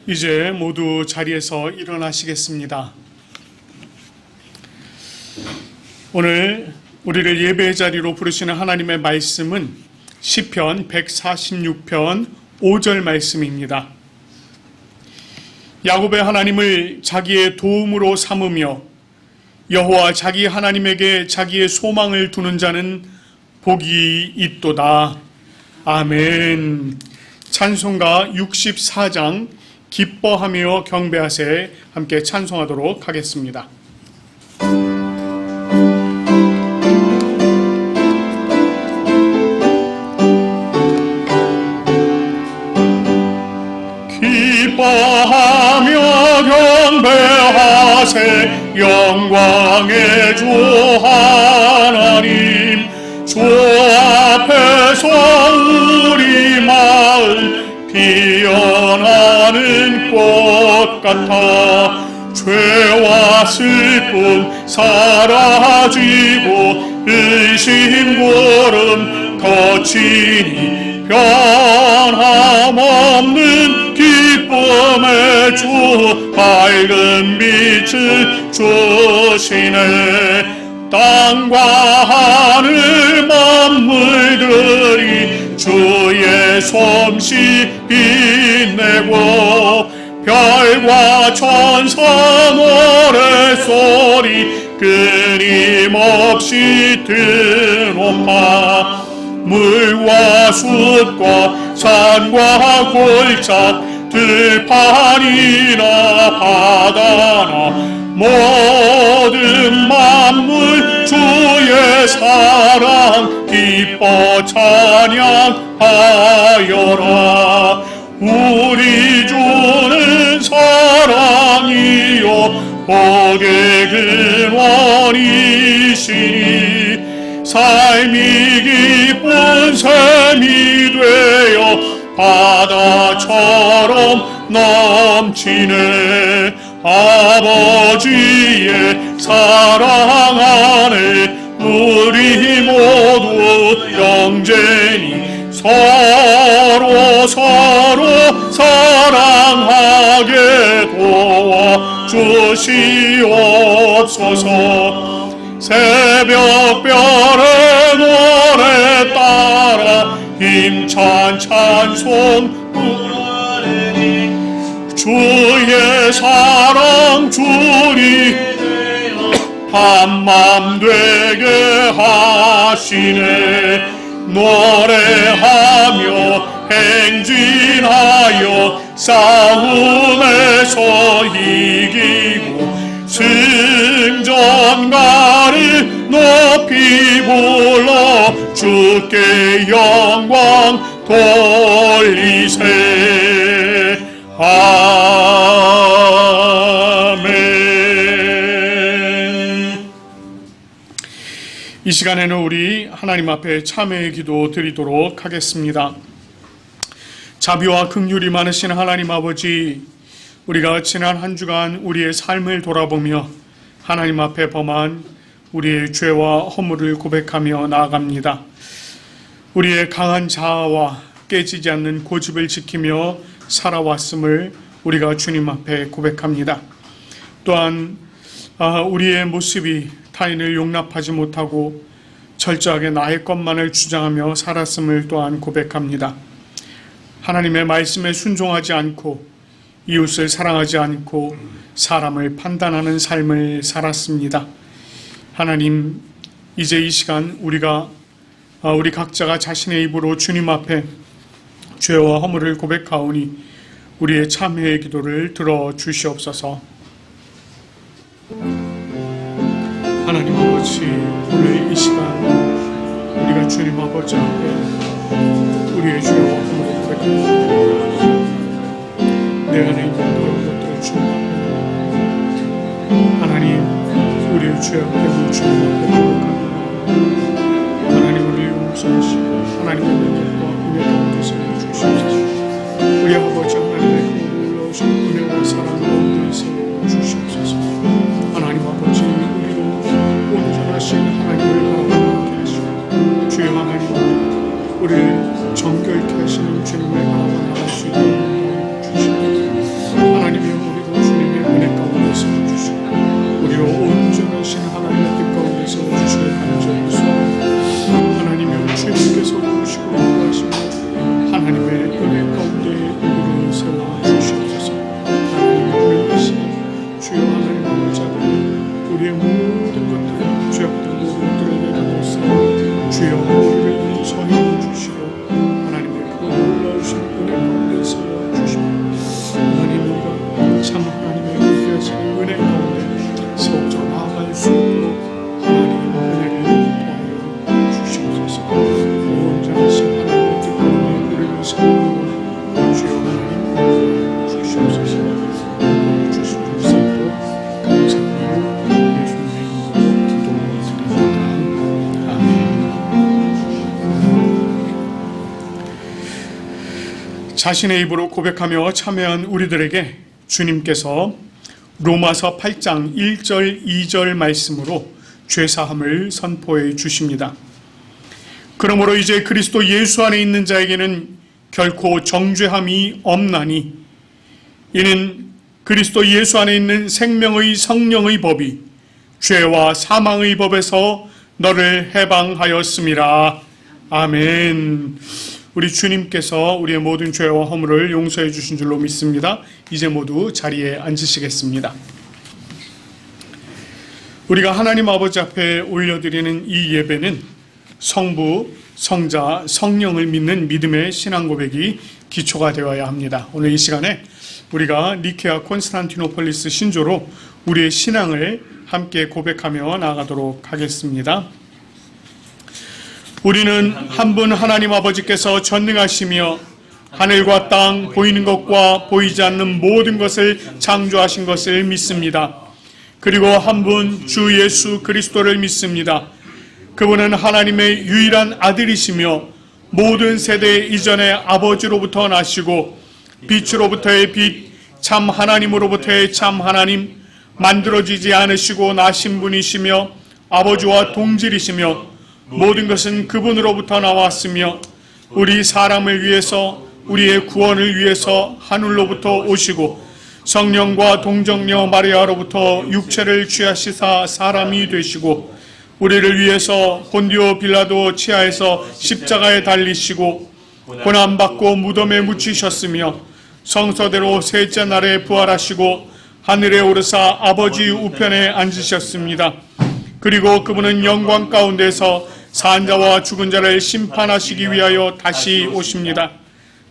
이제 모두 자리에서 일어나시겠습니다. 오늘 우리를 예배의 자리로 부르시는 하나님의 말씀은 시편 146편 5절 말씀입니다. 야곱의 하나님을 자기의 도움으로 삼으며 여호와 자기 하나님에게 자기의 소망을 두는 자는 복이 있도다. 아멘. 찬송가 64장 기뻐하며 경배하세 함께 찬송하도록 하겠습니다. 기뻐하며 경배하세 영광의 주 하나님, 주 앞에서 우리 마을 피어나는 꽃 같아 죄와 슬픔 사라지고 의심고름 거치니 변함없는 기쁨의 주 밝은 빛을 주시네. 땅과 하늘 만물들이 주의 솜씨 빛내고 별과 천사 노래소리 끊임없이 드높아 물과 숲과 산과 골짜 들판이나 바다나 모든 만물 주의 사랑 기뻐 찬양하여라. 우리 주는 사랑이요 복의 근원이시니 삶이 기쁜 샘이 되어 바다처럼 넘치네. 아버지의 사랑 안에 우리 모두 영제니 서로 사랑하게 도와주시옵소서. 새벽별의 노래 따라 힘찬 찬송 부르니 주의 사랑 주리 한맘 되게 하시네. 노래하며 행진하여 싸움에서 이기고 승전가를 높이 불러 주께 영광 돌리세. 아멘. 이 시간에는 우리 하나님 앞에 참회의 기도 드리도록 하겠습니다. 자비와 긍휼이 많으신 하나님 아버지, 우리가 지난 한 주간 우리의 삶을 돌아보며 하나님 앞에 범한 우리의 죄와 허물을 고백하며 나아갑니다. 우리의 강한 자아와 깨지지 않는 고집을 지키며 살아왔음을 우리가 주님 앞에 고백합니다. 또한 우리의 모습이 타인을 용납하지 못하고 철저하게 나의 것만을 주장하며 살았음을 또한 고백합니다. 하나님의 말씀에 순종하지 않고 이웃을 사랑하지 않고 사람을 판단하는 삶을 살았습니다. 하나님, 이제 이 시간 우리 각자가 자신의 입으로 주님 앞에 죄와 허물을 고백하오니 우리의 참회의 기도를 들어주시옵소서. 하나님 아버지, 오늘 이 시간 우리가 주님 아버지 앞에 우리의 죄와 허물을 고백합니다. 내 안에 있는 더러운 것들을 주님 앞에, 하나님 우리의 죄 앞에 주님 앞에 고백합니다. 하나님 우리를 용서하시고 하나님의 능력과 은혜 가운데서 해주시옵소서. 우리 아버지 하나님의 그 놀라우신 은혜와 사랑 가운데서 주시옵소서. 하나님 아버지, 우리로 온전하신 하나님을 바라보게 하시고 주여 하나님 우리를 정결케 하시는 주님을 바라봐 나갈 수 있도록 주시옵소서. 주시고 인도하시며 하나님의 은혜 가운데 우리를 세워주시옵소서. 하나님의 은혜이신 주여 하나님 아버지 우리의 모든 것들 죄악된 모든 것들을 내려놓으사 주여 우리를 용서해 주시고 하나님의 그 놀라우신 은혜 가운데 세워주시고 하나님 우리가 참 하나님의 귀하신 은혜 가운데 세워져 나아갈 수 있도록 하나님의 은혜를 더하여 주시옵소서. 온전하신 하나님의 뜻 가운데 우리를 세우고 주여 하나님 주시옵소서. 주신 주시옵소서. 감사드리고 예수님의 이름으로 기도드립니다. 아멘. 자신의 입으로 고백하며 참여한 우리들에게 주님께서 로마서 8장 1절 2절 말씀으로 죄사함을 선포해 주십니다. 그러므로 이제 그리스도 예수 안에 있는 자에게는 결코 정죄함이 없나니 이는 그리스도 예수 안에 있는 생명의 성령의 법이 죄와 사망의 법에서 너를 해방하였음이라. 아멘. 우리 주님께서 우리의 모든 죄와 허물을 용서해 주신 줄로 믿습니다. 이제 모두 자리에 앉으시겠습니다. 우리가 하나님 아버지 앞에 올려드리는 이 예배는 성부, 성자, 성령을 믿는 믿음의 신앙 고백이 기초가 되어야 합니다. 오늘 이 시간에 우리가 니케아 콘스탄티노폴리스 신조로 우리의 신앙을 함께 고백하며 나아가도록 하겠습니다. 우리는 한 분 하나님 아버지께서 전능하시며 하늘과 땅 보이는 것과 보이지 않는 모든 것을 창조하신 것을 믿습니다. 그리고 한 분 주 예수 그리스도를 믿습니다. 그분은 하나님의 유일한 아들이시며 모든 세대 이전의 아버지로부터 나시고 빛으로부터의 빛, 참 하나님으로부터의 참 하나님, 만들어지지 않으시고 나신 분이시며 아버지와 동질이시며 모든 것은 그분으로부터 나왔으며 우리 사람을 위해서 우리의 구원을 위해서 하늘로부터 오시고 성령과 동정녀 마리아로부터 육체를 취하시사 사람이 되시고 우리를 위해서 본디오 빌라도 치하에서 십자가에 달리시고 고난받고 무덤에 묻히셨으며 성서대로 셋째 날에 부활하시고 하늘에 오르사 아버지 우편에 앉으셨습니다. 그리고 그분은 영광 가운데서 산자와 죽은 자를 심판하시기 위하여 다시 오십니다.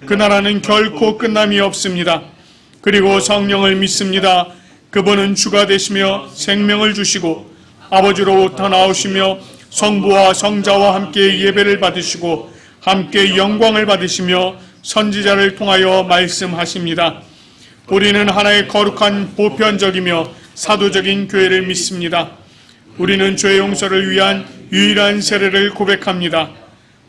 그 나라는 결코 끝남이 없습니다. 그리고 성령을 믿습니다. 그분은 주가 되시며 생명을 주시고 아버지로부터 나오시며 성부와 성자와 함께 예배를 받으시고 함께 영광을 받으시며 선지자를 통하여 말씀하십니다. 우리는 하나의 거룩한 보편적이며 사도적인 교회를 믿습니다. 우리는 죄 용서를 위한 유일한 세례를 고백합니다.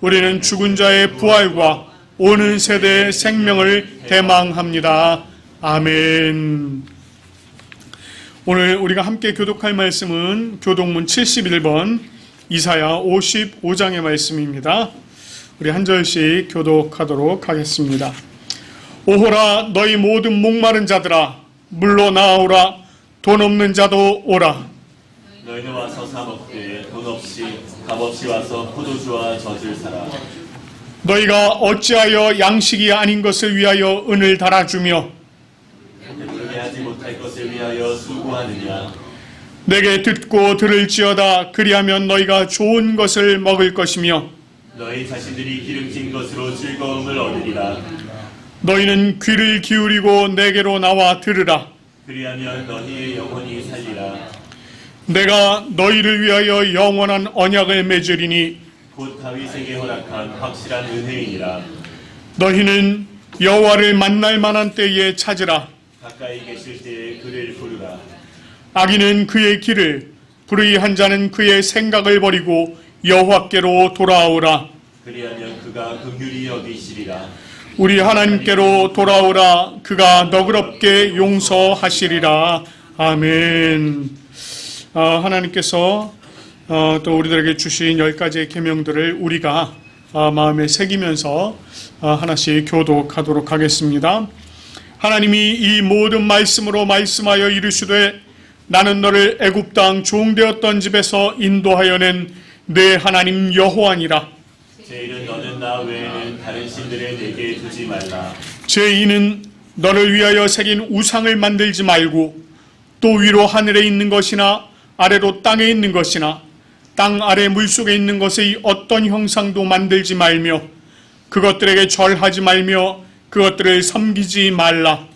우리는 죽은 자의 부활과 오는 세대의 생명을 대망합니다. 아멘. 오늘 우리가 함께 교독할 말씀은 교독문 71번 이사야 55장의 말씀입니다. 우리 한 절씩 교독하도록 하겠습니다. 오호라 너희 모든 목마른 자들아 물로 나오라 돈 없는 자도 오라. 너희는 와서 사 먹되 돈 없이 값없이 와서 포도주와 젖을 사라. 너희가 어찌하여 양식이 아닌 것을 위하여 은을 달아주며 배부르게 하지 못할 것을 위하여 수고하느냐. 내게 듣고 들을지어다. 그리하면 너희가 좋은 것을 먹을 것이며 너희 자신들이 기름진 것으로 즐거움을 얻으리라. 너희는 귀를 기울이고 내게로 나와 들으라. 그리하면 너희의 영혼이 살리라. 내가 너희를 위하여 영원한 언약을 맺으리니 곧 다윗에게 허락한 확실한 은혜이니라. 너희는 여호와를 만날 만한 때에 찾으라. 가까이 계실 때에 그를 부르라. 악인은 그의 길을 불의한 자는 그의 생각을 버리고 여호와께로 돌아오라. 그리하면 그가 긍휼히 여기시리라. 우리 하나님께로 돌아오라. 그가 너그럽게 용서하시리라. 아멘. 하나님께서 또 우리들에게 주신 10가지의 계명들을 우리가 마음에 새기면서 하나씩 교독하도록 하겠습니다. 하나님이 이 모든 말씀으로 말씀하여 이르시되 나는 너를 애굽 땅 종되었던 집에서 인도하여 낸 내 하나님 여호와니라. 제 일은 너는 나 나 외에는 다른 신들을 내게 두지 말라. 제2는 너를 위하여 새긴 우상을 만들지 말고 또 위로 하늘에 있는 것이나 아래로 땅에 있는 것이나 땅 아래 물속에 있는 것의 어떤 형상도 만들지 말며 그것들에게 절하지 말며 그것들을 섬기지 말라.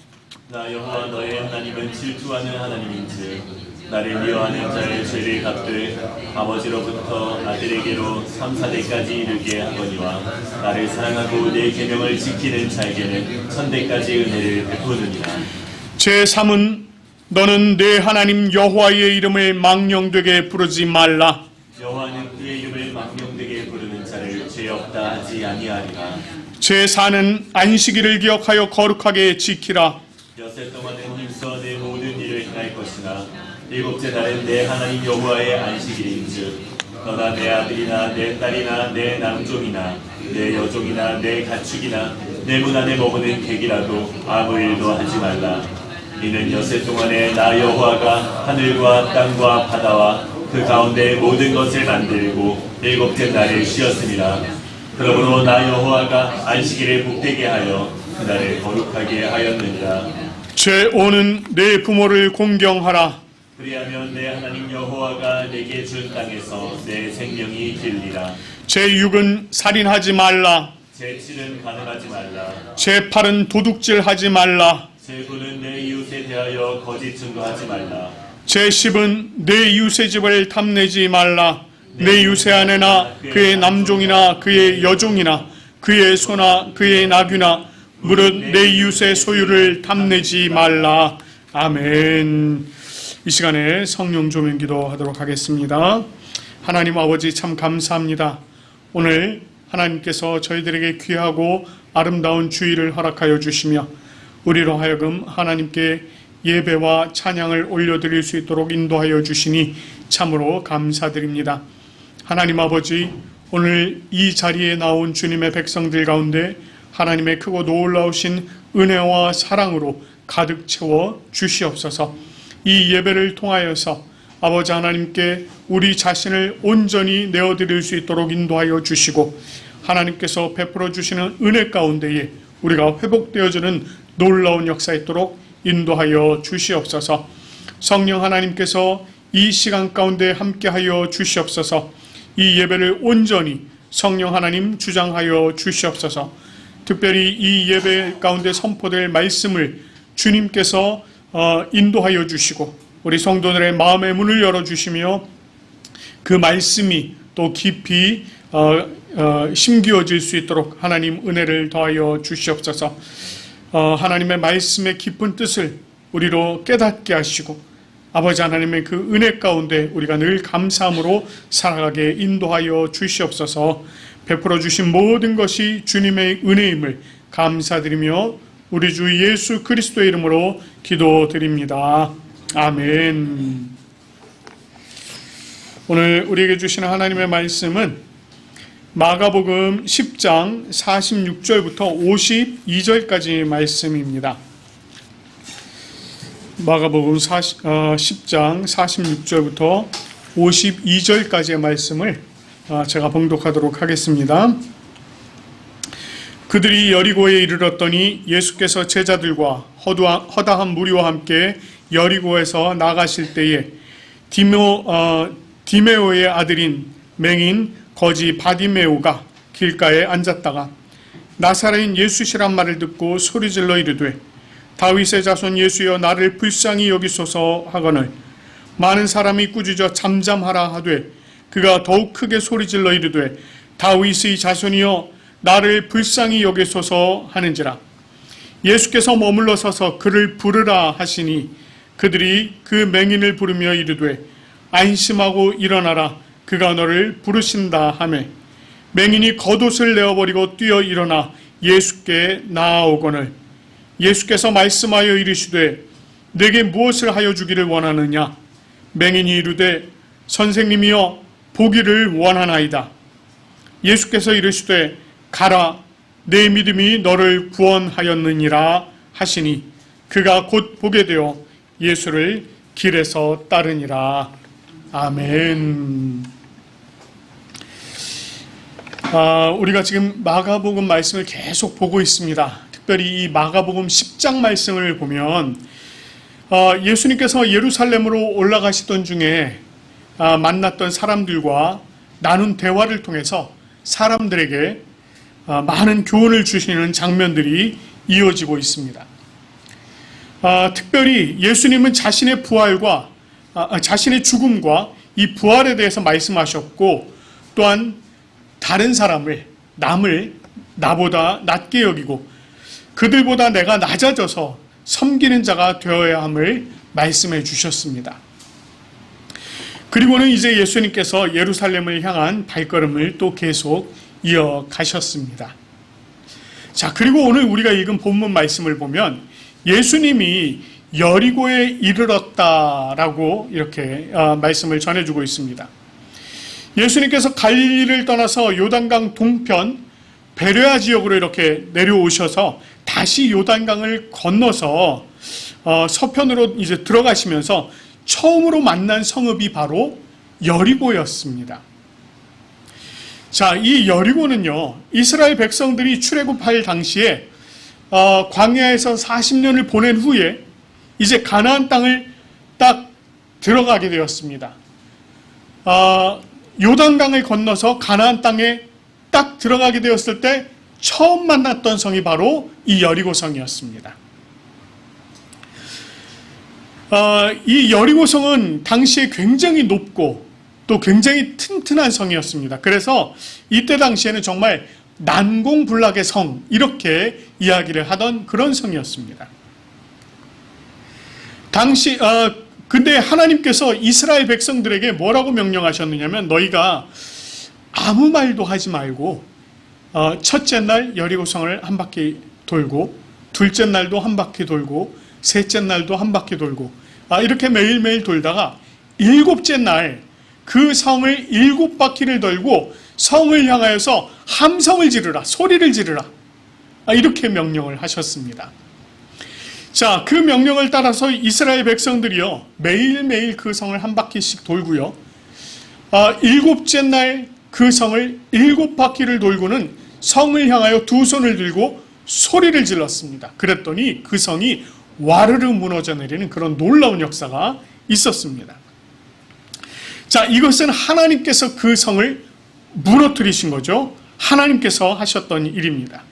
나 여호와 너의 하나님은 질투하는 하나님인즉 나를 미워하는 자의 죄를 갚되 아버지로부터 아들에게로 3, 4대까지 이르게 하거니와 나를 사랑하고 내 계명을 지키는 자에게는 1000대까지 은혜를 베푸느니라. 제3은 너는 내 하나님 여호와의 이름을 망령되게 부르지 말라. 여호와는 그의 이름을 망령되게 부르는 자를 죄 없다 하지 아니하리라. 제4는 안식일을 기억하여 거룩하게 지키라. 엿새 동안은 힘써 내 모든 일을 행할 것이나 일곱째 날은 내 하나님 여호와의 안식일인즉 너나 내 아들이나 내 딸이나 내 남종이나 내 여종이나 내 가축이나 내 문 안에 머무는 객이라도 아무 일도 하지 말라. 이는 엿새 동안에 나 여호와가 하늘과 땅과 바다와 그 가운데 모든 것을 만들고 일곱째 날을 쉬었습니다. 그러므로 나 여호와가 안식일에 복되게 하여 그날을 거룩하게 하였느니라. 제5는 내 부모를 공경하라. 그리하면 내 하나님 여호와가 내게 준 땅에서 내 생명이 길리라. 제6은 살인하지 말라. 제7은 간음하지 말라. 제8은 도둑질하지 말라. 제9는 내 이웃에 대하여 거짓 증거하지 말라. 제10은 내 이웃의 집을 탐내지 말라. 내 이웃의 아내나 그의 남종이나 그의 여종이나 그의 소나 그의 나귀나 무릇 내 이웃의 소유를 탐내지 말라. 아멘. 이 시간에 성령 조명 기도하도록 하겠습니다. 하나님 아버지 참 감사합니다. 오늘 하나님께서 저희들에게 귀하고 아름다운 주일을 허락하여 주시며 우리로 하여금 하나님께 예배와 찬양을 올려드릴 수 있도록 인도하여 주시니 참으로 감사드립니다. 하나님 아버지, 오늘 이 자리에 나온 주님의 백성들 가운데 하나님의 크고 놀라우신 은혜와 사랑으로 가득 채워 주시옵소서. 이 예배를 통하여서 아버지 하나님께 우리 자신을 온전히 내어드릴 수 있도록 인도하여 주시고 하나님께서 베풀어 주시는 은혜 가운데에 우리가 회복되어지는 놀라운 역사 있도록 인도하여 주시옵소서. 성령 하나님께서 이 시간 가운데 함께하여 주시옵소서. 이 예배를 온전히 성령 하나님 주장하여 주시옵소서. 특별히 이 예배 가운데 선포될 말씀을 주님께서 인도하여 주시고 우리 성도들의 마음의 문을 열어주시며 그 말씀이 또 깊이 심기어질 수 있도록 하나님 은혜를 더하여 주시옵소서. 하나님의 말씀의 깊은 뜻을 우리로 깨닫게 하시고 아버지 하나님의 그 은혜 가운데 우리가 늘 감사함으로 살아가게 인도하여 주시옵소서. 베풀어 주신 모든 것이 주님의 은혜임을 감사드리며 우리 주 예수 그리스도의 이름으로 기도드립니다. 아멘. 오늘 우리에게 주시는 하나님의 말씀은 마가복음 10장 46절부터 52절까지 말씀입니다. 마가복음 10장 46절부터 52절까지의 말씀을 제가 봉독하도록 하겠습니다. 그들이 여리고에 이르렀더니 예수께서 제자들과 허다한 무리와 함께 여리고에서 나가실 때에 디메오의 아들인 맹인 거지 바디메오가 길가에 앉았다가 나사렛인 예수시란 말을 듣고 소리질러 이르되 다윗의 자손 예수여 나를 불쌍히 여기소서 하거늘 많은 사람이 꾸짖어 잠잠하라 하되 그가 더욱 크게 소리질러 이르되 다윗의 자손이여 나를 불쌍히 여기소서 하는지라. 예수께서 머물러 서서 그를 부르라 하시니 그들이 그 맹인을 부르며 이르되 안심하고 일어나라 그가 너를 부르신다 하매 맹인이 겉옷을 내어버리고 뛰어 일어나 예수께 나아오거늘 예수께서 말씀하여 이르시되 내게 무엇을 하여 주기를 원하느냐. 맹인이 이르되 선생님이여 보기를 원하나이다. 예수께서 이르시되 가라 내 믿음이 너를 구원하였느니라 하시니 그가 곧 보게 되어 예수를 길에서 따르니라. 아멘. 우리가 지금 마가복음 말씀을 계속 보고 있습니다. 특별히 이 마가복음 10장 말씀을 보면 예수님께서 예루살렘으로 올라가시던 중에 만났던 사람들과 나눈 대화를 통해서 사람들에게 많은 교훈을 주시는 장면들이 이어지고 있습니다. 특별히 예수님은 자신의 부활과 자신의 죽음과 이 부활에 대해서 말씀하셨고, 또한 다른 사람을, 남을 나보다 낮게 여기고 그들보다 내가 낮아져서 섬기는 자가 되어야 함을 말씀해 주셨습니다. 그리고는 이제 예수님께서 예루살렘을 향한 발걸음을 또 계속 이어가셨습니다. 자, 그리고 오늘 우리가 읽은 본문 말씀을 보면 예수님이 여리고에 이르렀다라고 이렇게 말씀을 전해주고 있습니다. 예수님께서 갈릴리를 떠나서 요단강 동편 베레아 지역으로 이렇게 내려오셔서 다시 요단강을 건너서 서편으로 이제 들어가시면서 처음으로 만난 성읍이 바로 여리고였습니다. 자, 이 여리고는요, 이스라엘 백성들이 출애굽할 당시에 광야에서 40년을 보낸 후에 이제 가나안 땅을 딱 들어가게 되었습니다. 요단강을 건너서 가나안 땅에 딱 들어가게 되었을 때 처음 만났던 성이 바로 이 여리고성이었습니다. 이 여리고성은 당시에 굉장히 높고 또 굉장히 튼튼한 성이었습니다. 그래서 이때 당시에는 정말 난공불락의 성, 이렇게 이야기를 하던 그런 성이었습니다. 근데 하나님께서 이스라엘 백성들에게 뭐라고 명령하셨느냐면, 너희가 아무 말도 하지 말고 첫째 날 여리고성을 한 바퀴 돌고, 둘째 날도 한 바퀴 돌고, 셋째 날도 한 바퀴 돌고, 이렇게 매일매일 돌다가 일곱째 날 그 성을 7바퀴를 돌고 성을 향하여서 함성을 지르라, 소리를 지르라, 이렇게 명령을 하셨습니다. 자, 그 명령을 따라서 이스라엘 백성들이요, 매일매일 그 성을 한 바퀴씩 돌고요, 일곱째 날 그 성을 7바퀴를 돌고는 성을 향하여 두 손을 들고 소리를 질렀습니다. 그랬더니 그 성이 와르르 무너져 내리는 그런 놀라운 역사가 있었습니다. 자, 이것은 하나님께서 그 성을 무너뜨리신 거죠. 하나님께서 하셨던 일입니다.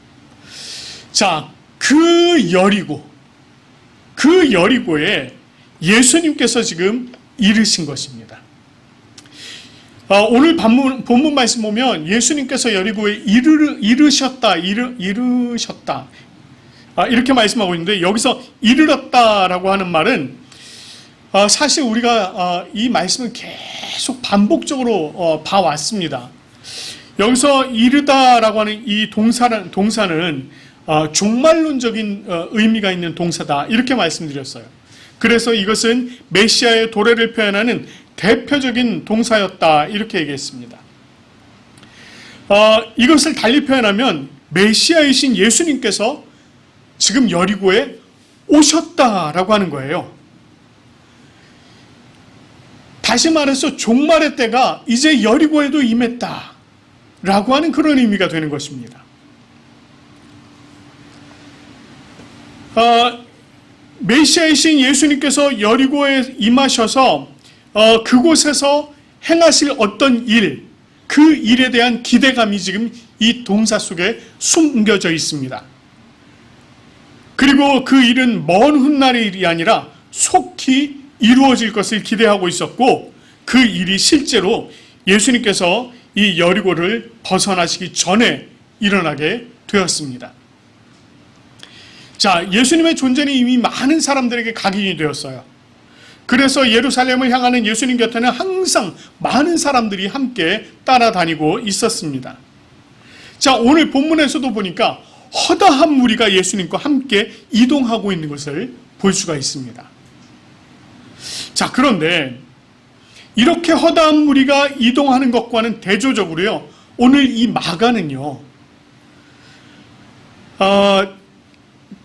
자, 그 여리고에 예수님께서 지금 이르신 것입니다. 오늘 본문 말씀 보면 예수님께서 여리고에 이르셨다 이렇게 말씀하고 있는데, 여기서 이르렀다라고 하는 말은 사실 우리가 이 말씀을 계속 반복적으로 봐왔습니다. 여기서 이르다라고 하는 이 동사는 종말론적인 의미가 있는 동사다, 이렇게 말씀드렸어요. 그래서 이것은 메시아의 도래를 표현하는 대표적인 동사였다, 이렇게 얘기했습니다. 이것을 달리 표현하면 메시아이신 예수님께서 지금 여리고에 오셨다라고 하는 거예요. 다시 말해서 종말의 때가 이제 여리고에도 임했다라고 하는 그런 의미가 되는 것입니다. 메시아이신 예수님께서 여리고에 임하셔서 그곳에서 행하실 어떤 일, 그 일에 대한 기대감이 지금 이 동사 속에 숨겨져 있습니다. 그리고 그 일은 먼 훗날의 일이 아니라 속히 이루어질 것을 기대하고 있었고, 그 일이 실제로 예수님께서 이 여리고를 벗어나시기 전에 일어나게 되었습니다. 자, 예수님의 존재는 이미 많은 사람들에게 각인이 되었어요. 그래서 예루살렘을 향하는 예수님 곁에는 항상 많은 사람들이 함께 따라다니고 있었습니다. 자, 오늘 본문에서도 보니까 허다한 무리가 예수님과 함께 이동하고 있는 것을 볼 수가 있습니다. 자, 그런데 이렇게 허다한 무리가 이동하는 것과는 대조적으로요, 오늘 이 마가는요,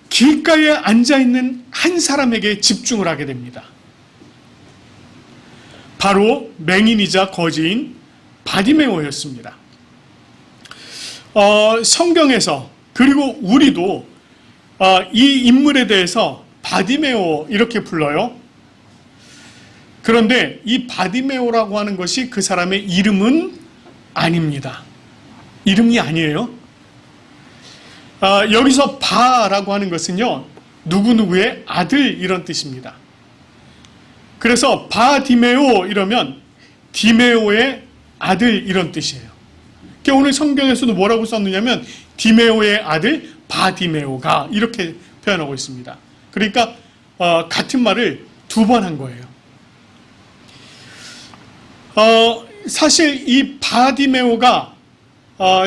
길가에 앉아있는 한 사람에게 집중을 하게 됩니다. 바로 맹인이자 거지인 바디메오였습니다. 성경에서 그리고 우리도 이 인물에 대해서 바디메오 이렇게 불러요. 그런데 이 바디메오라고 하는 것이 그 사람의 이름은 아닙니다. 이름이 아니에요. 여기서 바라고 하는 것은요, 누구누구의 아들 이런 뜻입니다. 그래서 바디메오 이러면 디메오의 아들 이런 뜻이에요. 그러니까 오늘 성경에서도 뭐라고 썼느냐면 디메오의 아들 바디메오가 이렇게 표현하고 있습니다. 그러니까 같은 말을 두 번 한 거예요. 사실 이 바디메오가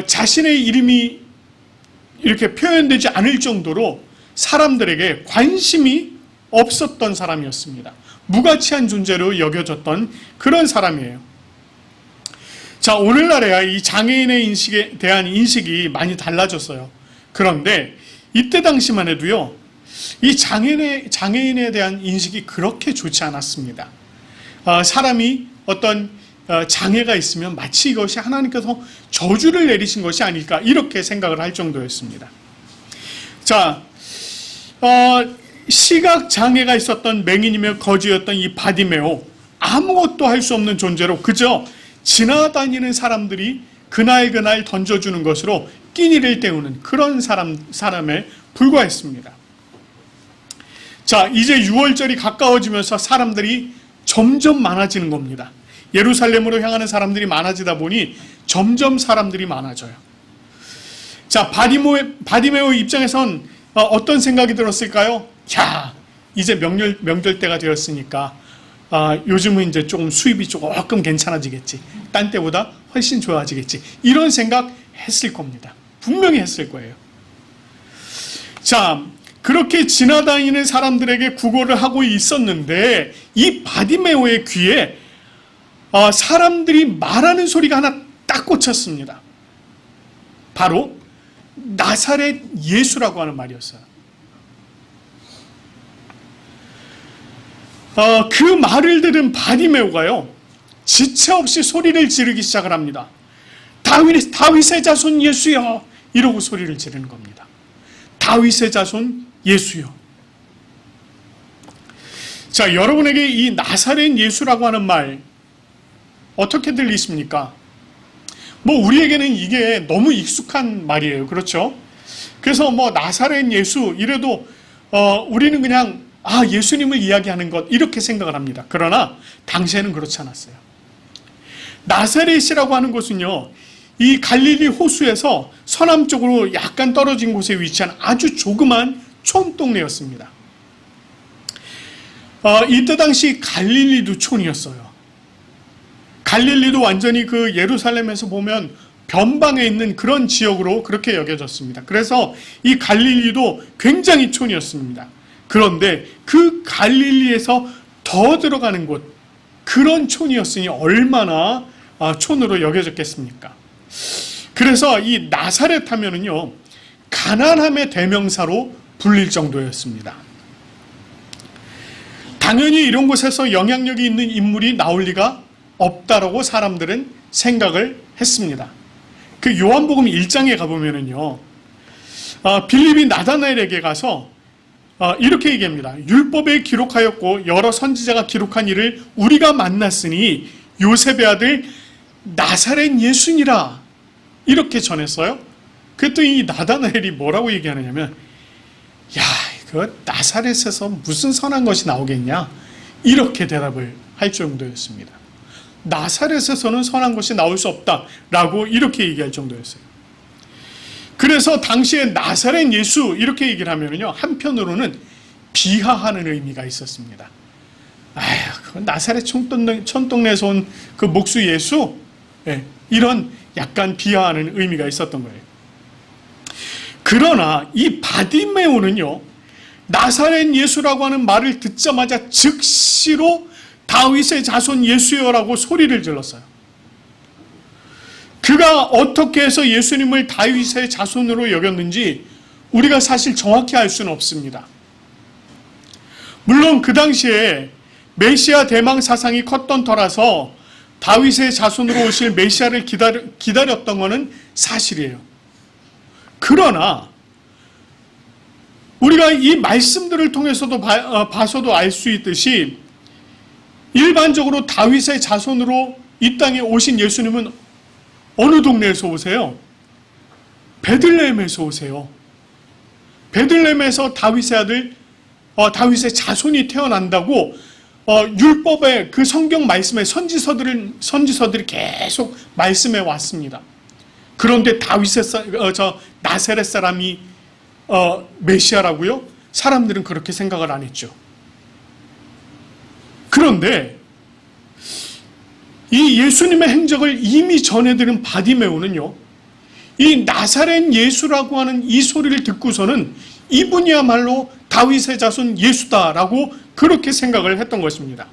자신의 이름이 이렇게 표현되지 않을 정도로 사람들에게 관심이 없었던 사람이었습니다. 무가치한 존재로 여겨졌던 그런 사람이에요. 자, 오늘날에야 이 장애인의 인식에 대한 인식이 많이 달라졌어요. 그런데 이때 당시만 해도요, 이 장애인에 대한 인식이 그렇게 좋지 않았습니다. 사람이 어떤 장애가 있으면 마치 이것이 하나님께서 저주를 내리신 것이 아닐까 이렇게 생각을 할 정도였습니다. 자, 시각 장애가 있었던 맹인이며 거지였던 이 바디메오, 아무것도 할 수 없는 존재로 그저 지나다니는 사람들이 그날 던져주는 것으로 끼니를 때우는 그런 사람에 불과했습니다. 자, 이제 6월절이 가까워지면서 사람들이 점점 많아지는 겁니다. 예루살렘으로 향하는 사람들이 많아지다 보니 점점 사람들이 많아져요. 자, 바디메오 입장에선 어떤 생각이 들었을까요? 야, 이제 명절 때가 되었으니까 요즘은 이제 조금 수입이 조금 괜찮아지겠지. 딴 때보다 훨씬 좋아지겠지. 이런 생각 했을 겁니다. 분명히 했을 거예요. 자, 그렇게 지나다니는 사람들에게 구걸을 하고 있었는데 이 바디메오의 귀에 사람들이 말하는 소리가 하나 딱 꽂혔습니다. 바로 나사렛 예수라고 하는 말이었어요. 그 말을 들은 바디메오가요, 지체 없이 소리를 지르기 시작을 합니다. 다윗의 자손 예수여, 이러고 소리를 지르는 겁니다. 다윗의 자손 예수여. 자, 여러분에게 이 나사렛 예수라고 하는 말 어떻게 들리십니까? 뭐 우리에게는 이게 너무 익숙한 말이에요. 그렇죠? 그래서 뭐 나사렛 예수 이래도 우리는 그냥 예수님을 이야기하는 것 이렇게 생각을 합니다. 그러나 당시에는 그렇지 않았어요. 나사렛이라고 하는 곳은요, 이 갈릴리 호수에서 서남쪽으로 약간 떨어진 곳에 위치한 아주 조그만 촌동네였습니다. 이때 당시 갈릴리도 촌이었어요. 갈릴리도 완전히 그 예루살렘에서 보면 변방에 있는 그런 지역으로 그렇게 여겨졌습니다. 그래서 이 갈릴리도 굉장히 촌이었습니다. 그런데 그 갈릴리에서 더 들어가는 곳, 그런 촌이었으니 얼마나 촌으로 여겨졌겠습니까? 그래서 이 나사렛 하면은요, 가난함의 대명사로 불릴 정도였습니다. 당연히 이런 곳에서 영향력이 있는 인물이 나올 리가 없다라고 사람들은 생각을 했습니다. 그 요한복음 1장에 가보면은요, 빌립이 나다나엘에게 가서 이렇게 얘기합니다. 율법에 기록하였고 여러 선지자가 기록한 일을 우리가 만났으니 요셉의 아들 나사렛 예수니라, 이렇게 전했어요. 그랬더니 이 나다나엘이 뭐라고 얘기하느냐면, 야, 그 나사렛에서 무슨 선한 것이 나오겠냐, 이렇게 대답을 할 정도였습니다. 나사렛에서는 선한 것이 나올 수 없다라고 이렇게 얘기할 정도였어요. 그래서 당시에 나사렛 예수 이렇게 얘기를 하면은요, 한편으로는 비하하는 의미가 있었습니다. 그 나사렛 촌동네에서 온 그 목수 예수, 이런 약간 비하하는 의미가 있었던 거예요. 그러나 이 바디메오는요, 나사렛 예수라고 하는 말을 듣자마자 즉시로 다윗의 자손 예수여라고 소리를 질렀어요. 그가 어떻게 해서 예수님을 다윗의 자손으로 여겼는지 우리가 사실 정확히 알 수는 없습니다. 물론 그 당시에 메시아 대망 사상이 컸던 터라서 다윗의 자손으로 오실 메시아를 기다렸던 것은 사실이에요. 그러나 우리가 이 말씀들을 통해서도 봐서도 알 수 있듯이 일반적으로 다윗의 자손으로 이 땅에 오신 예수님은 어느 동네에서 오세요? 베들레헴에서 오세요. 베들레헴에서 다윗의 아들, 다윗의 자손이 태어난다고 율법의 그 성경 말씀의 선지서들이 계속 말씀해 왔습니다. 그런데 나사렛 사람이 메시아라고요? 사람들은 그렇게 생각을 안 했죠. 그런데 이 예수님의 행적을 이미 전해들은 바디메오는요, 이 나사렛 예수라고 하는 이 소리를 듣고서는 이분이야말로 다윗의 자손 예수다라고 그렇게 생각을 했던 것입니다.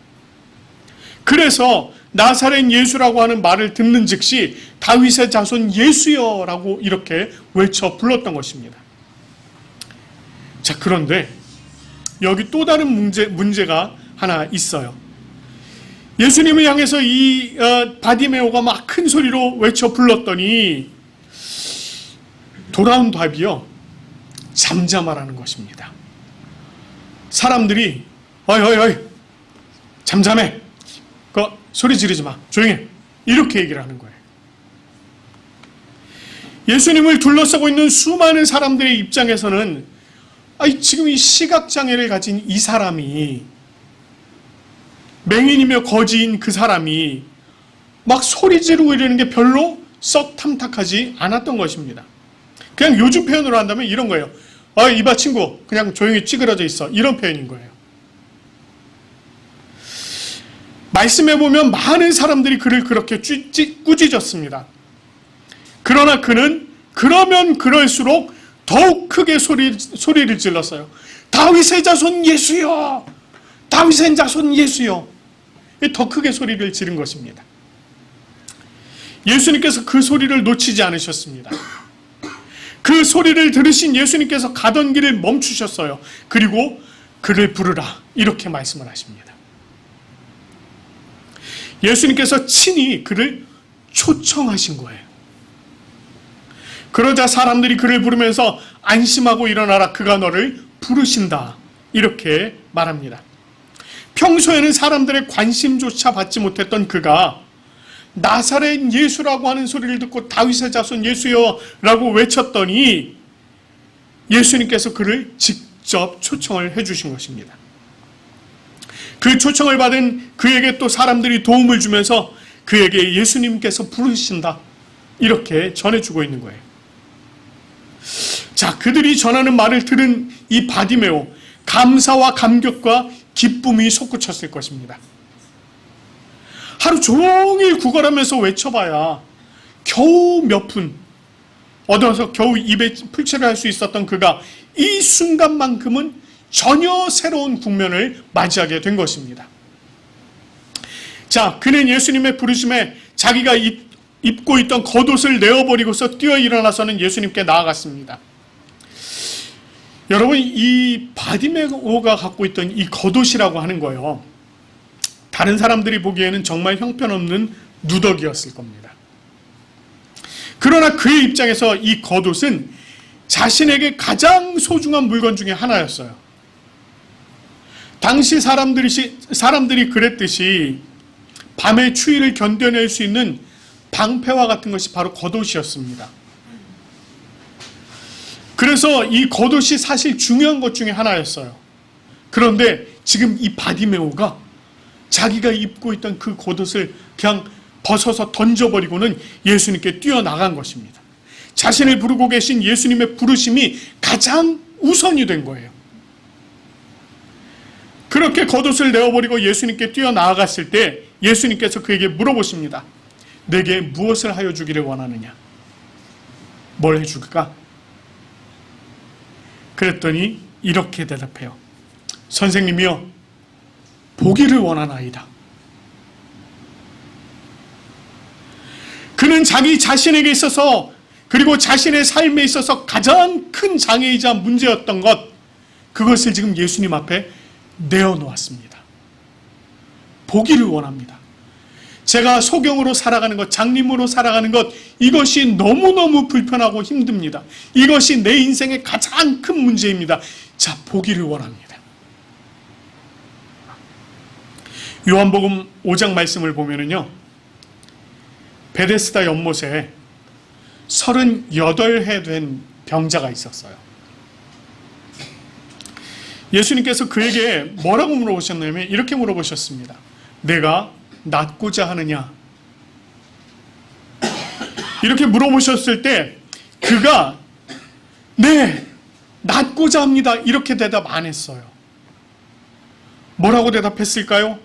그래서 나사렛 예수라고 하는 말을 듣는 즉시 다윗의 자손 예수여라고 이렇게 외쳐 불렀던 것입니다. 자, 그런데 여기 또 다른 문제가 하나 있어요. 예수님을 향해서 이 바디메오가 막 큰 소리로 외쳐 불렀더니 돌아온 답이요, 잠잠하라는 것입니다. 사람들이 어이 잠잠해, 소리 지르지 마, 조용해, 이렇게 얘기를 하는 거예요. 예수님을 둘러싸고 있는 수많은 사람들의 입장에서는 지금 이 시각장애를 가진 이 사람이, 맹인이며 거지인 그 사람이 막 소리 지르고 이러는 게 별로 썩 탐탁하지 않았던 것입니다. 그냥 요즘 표현으로 한다면 이런 거예요. 이봐 친구, 그냥 조용히 찌그러져 있어, 이런 표현인 거예요. 말씀해 보면 많은 사람들이 그를 그렇게 꾸짖었습니다. 그러나 그는 그러면 그럴수록 더욱 크게 소리를 질렀어요. 다윗의 자손 예수여, 다윗의 자손 예수여. 더 크게 소리를 지른 것입니다. 예수님께서 그 소리를 놓치지 않으셨습니다. 그 소리를 들으신 예수님께서 가던 길을 멈추셨어요. 그리고 그를 부르라, 이렇게 말씀을 하십니다. 예수님께서 친히 그를 초청하신 거예요. 그러자 사람들이 그를 부르면서 안심하고 일어나라, 그가 너를 부르신다, 이렇게 말합니다. 평소에는 사람들의 관심조차 받지 못했던 그가 나사렛 예수라고 하는 소리를 듣고 다윗의 자손 예수여 라고 외쳤더니 예수님께서 그를 직접 초청을 해주신 것입니다. 그 초청을 받은 그에게 또 사람들이 도움을 주면서 그에게 예수님께서 부르신다, 이렇게 전해주고 있는 거예요. 자, 그들이 전하는 말을 들은 이 바디메오, 감사와 감격과 기쁨이 솟구쳤을 것입니다. 하루 종일 구걸하면서 외쳐봐야 겨우 몇 푼 얻어서 겨우 입에 풀칠을 할 수 있었던 그가 이 순간만큼은 전혀 새로운 국면을 맞이하게 된 것입니다. 자, 그는 예수님의 부르심에 자기가 입고 있던 겉옷을 내어버리고서 뛰어 일어나서는 예수님께 나아갔습니다. 여러분, 이 바디메오가 갖고 있던 이 겉옷이라고 하는 거요, 다른 사람들이 보기에는 정말 형편없는 누더기였을 겁니다. 그러나 그의 입장에서 이 겉옷은 자신에게 가장 소중한 물건 중에 하나였어요. 당시 사람들이 그랬듯이 밤의 추위를 견뎌낼 수 있는 방패와 같은 것이 바로 겉옷이었습니다. 그래서 이 겉옷이 사실 중요한 것 중에 하나였어요. 그런데 지금 이 바디메오가 자기가 입고 있던 그 겉옷을 그냥 벗어서 던져버리고는 예수님께 뛰어나간 것입니다. 자신을 부르고 계신 예수님의 부르심이 가장 우선이 된 거예요. 그렇게 겉옷을 내어버리고 예수님께 뛰어나갔을 때 예수님께서 그에게 물어보십니다. 내게 무엇을 하여 주기를 원하느냐? 뭘 해줄까? 그랬더니 이렇게 대답해요. 선생님이여, 보기를 원하나이다. 그는 자기 자신에게 있어서, 그리고 자신의 삶에 있어서 가장 큰 장애이자 문제였던 것, 그것을 지금 예수님 앞에 내어놓았습니다. 보기를 원합니다. 제가 소경으로 살아가는 것, 장님으로 살아가는 것, 이것이 너무너무 불편하고 힘듭니다. 이것이 내 인생의 가장 큰 문제입니다. 자, 보기를 원합니다. 요한복음 5장 말씀을 보면은요, 베데스다 연못에 38해 된 병자가 있었어요. 예수님께서 그에게 뭐라고 물어보셨냐면 이렇게 물어보셨습니다. 내가 낫고자 하느냐? 이렇게 물어보셨을 때 그가 네, 낫고자 합니다. 이렇게 대답 안 했어요. 뭐라고 대답했을까요?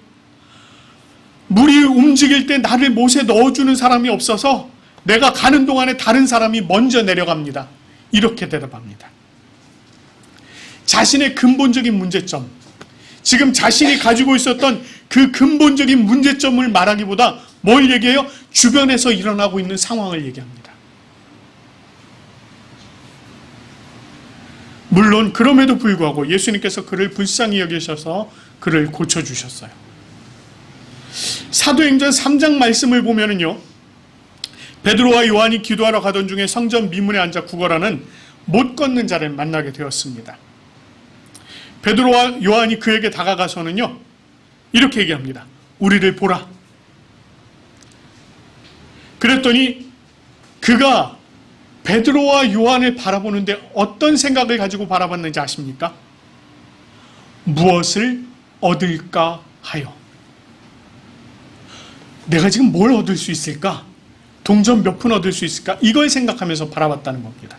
물이 움직일 때 나를 못에 넣어주는 사람이 없어서 내가 가는 동안에 다른 사람이 먼저 내려갑니다. 이렇게 대답합니다. 자신의 근본적인 문제점, 지금 자신이 가지고 있었던 그 근본적인 문제점을 말하기보다 뭘 얘기해요? 주변에서 일어나고 있는 상황을 얘기합니다. 물론 그럼에도 불구하고 예수님께서 그를 불쌍히 여기셔서 그를 고쳐주셨어요. 사도행전 3장 말씀을 보면은요, 베드로와 요한이 기도하러 가던 중에 성전 미문에 앉아 구걸하는 못 걷는 자를 만나게 되었습니다. 베드로와 요한이 그에게 다가가서는요, 이렇게 얘기합니다. 우리를 보라. 그랬더니 그가 베드로와 요한을 바라보는데 어떤 생각을 가지고 바라봤는지 아십니까? 무엇을 얻을까 하여. 내가 지금 뭘 얻을 수 있을까? 동전 몇 푼 얻을 수 있을까? 이걸 생각하면서 바라봤다는 겁니다.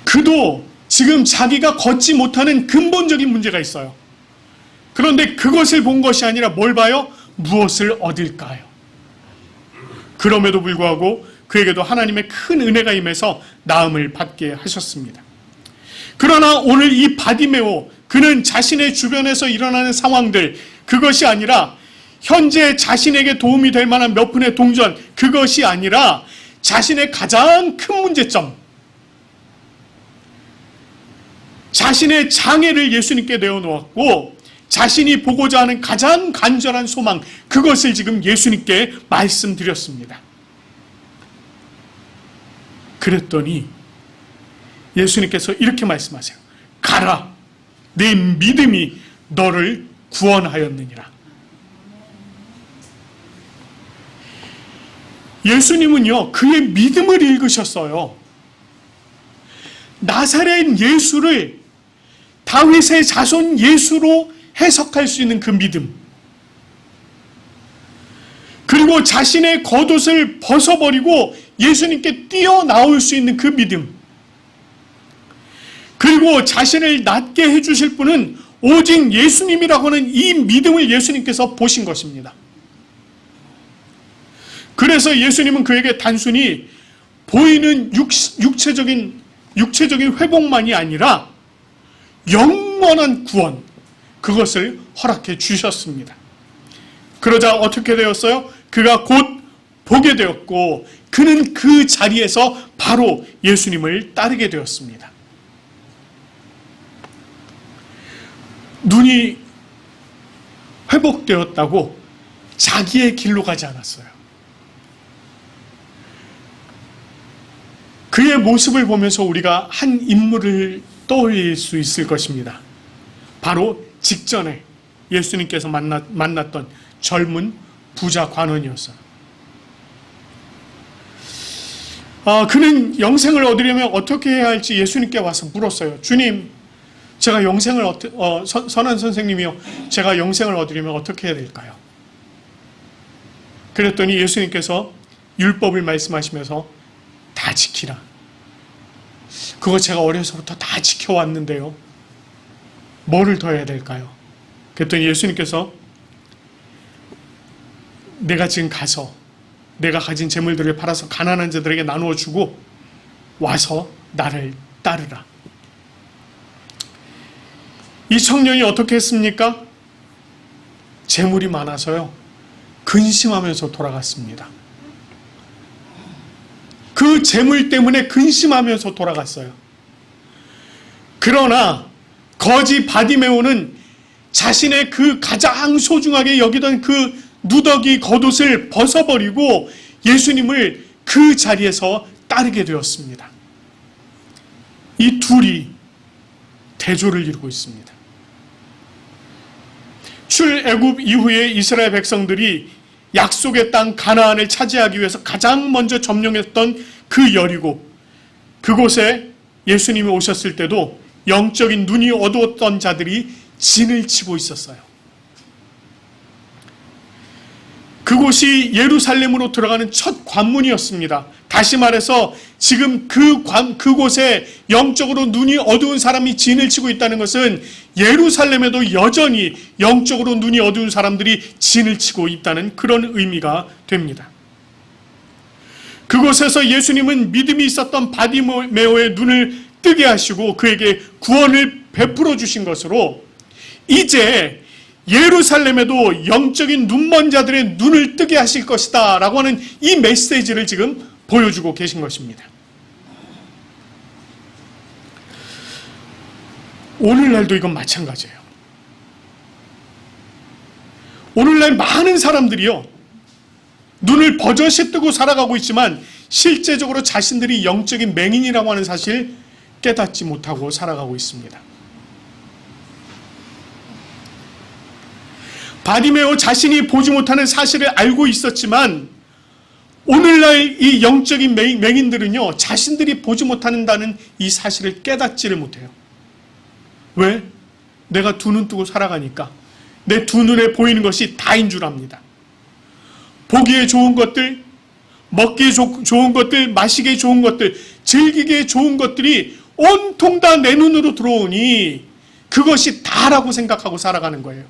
그도 지금 자기가 걷지 못하는 근본적인 문제가 있어요. 그런데 그것을 본 것이 아니라 뭘 봐요? 무엇을 얻을까요? 그럼에도 불구하고 그에게도 하나님의 큰 은혜가 임해서 나음을 받게 하셨습니다. 그러나 오늘 이 바디메오, 그는 자신의 주변에서 일어나는 상황들, 그것이 아니라 현재 자신에게 도움이 될 만한 몇 푼의 동전, 그것이 아니라 자신의 가장 큰 문제점, 자신의 장애를 예수님께 내어놓았고 자신이 보고자 하는 가장 간절한 소망, 그것을 지금 예수님께 말씀드렸습니다. 그랬더니 예수님께서 이렇게 말씀하세요. 가라, 내 믿음이 너를 구원하였느니라. 예수님은요, 그의 믿음을 읽으셨어요. 나사렛 예수를 다윗의 자손 예수로 해석할 수 있는 그 믿음, 그리고 자신의 겉옷을 벗어버리고 예수님께 뛰어나올 수 있는 그 믿음, 그리고 자신을 낫게 해주실 분은 오직 예수님이라고 하는 이 믿음을 예수님께서 보신 것입니다. 그래서 예수님은 그에게 단순히 보이는 육체적인 회복만이 아니라 영원한 구원, 그것을 허락해 주셨습니다. 그러자 어떻게 되었어요? 그가 곧 보게 되었고 그는 그 자리에서 바로 예수님을 따르게 되었습니다. 눈이 회복되었다고 자기의 길로 가지 않았어요. 그의 모습을 보면서 우리가 한 인물을 떠올릴 수 있을 것입니다. 바로 직전에 예수님께서 만났던 젊은 부자 관원이었어요. 그는 영생을 얻으려면 어떻게 해야 할지 예수님께 와서 물었어요. 주님, 제가 영생을 선한 선생님이요, 제가 영생을 얻으려면 어떻게 해야 될까요? 그랬더니 예수님께서 율법을 말씀하시면서 다 지키라. 그거 제가 어려서부터 다 지켜왔는데요, 뭐를 더 해야 될까요? 그랬더니 예수님께서 내가 지금 가서 내가 가진 재물들을 팔아서 가난한 자들에게 나누어 주고 와서 나를 따르라. 이 청년이 어떻게 했습니까? 재물이 많아서요, 근심하면서 돌아갔습니다. 그 재물 때문에 근심하면서 돌아갔어요. 그러나 거지 바디메오는 자신의 그 가장 소중하게 여기던 그 누더기 겉옷을 벗어버리고 예수님을 그 자리에서 따르게 되었습니다. 이 둘이 대조를 이루고 있습니다. 출애굽 이후에 이스라엘 백성들이 약속의 땅 가나안을 차지하기 위해서 가장 먼저 점령했던 그 여리고, 그곳에 예수님이 오셨을 때도 영적인 눈이 어두웠던 자들이 진을 치고 있었어요. 그곳이 예루살렘으로 들어가는 첫 관문이었습니다. 다시 말해서 지금 그곳에 영적으로 눈이 어두운 사람이 진을 치고 있다는 것은 예루살렘에도 여전히 영적으로 눈이 어두운 사람들이 진을 치고 있다는 그런 의미가 됩니다. 그곳에서 예수님은 믿음이 있었던 바디메오의 눈을 뜨게 하시고 그에게 구원을 베풀어 주신 것으로 이제 예루살렘에도 영적인 눈먼 자들의 눈을 뜨게 하실 것이다 라고 하는 이 메시지를 지금 보여주고 계신 것입니다. 오늘날도 이건 마찬가지예요. 오늘날 많은 사람들이요, 눈을 버젓이 뜨고 살아가고 있지만 실제적으로 자신들이 영적인 맹인이라고 하는 사실 깨닫지 못하고 살아가고 있습니다. 바디메오 자신이 보지 못하는 사실을 알고 있었지만 오늘날 이 영적인 맹인들은요, 자신들이 보지 못한다는 이 사실을 깨닫지를 못해요. 왜? 내가 두 눈 뜨고 살아가니까 내 두 눈에 보이는 것이 다인 줄 압니다. 보기에 좋은 것들, 먹기에 좋은 것들, 마시기에 좋은 것들, 즐기기에 좋은 것들이 온통 다 내 눈으로 들어오니 그것이 다라고 생각하고 살아가는 거예요.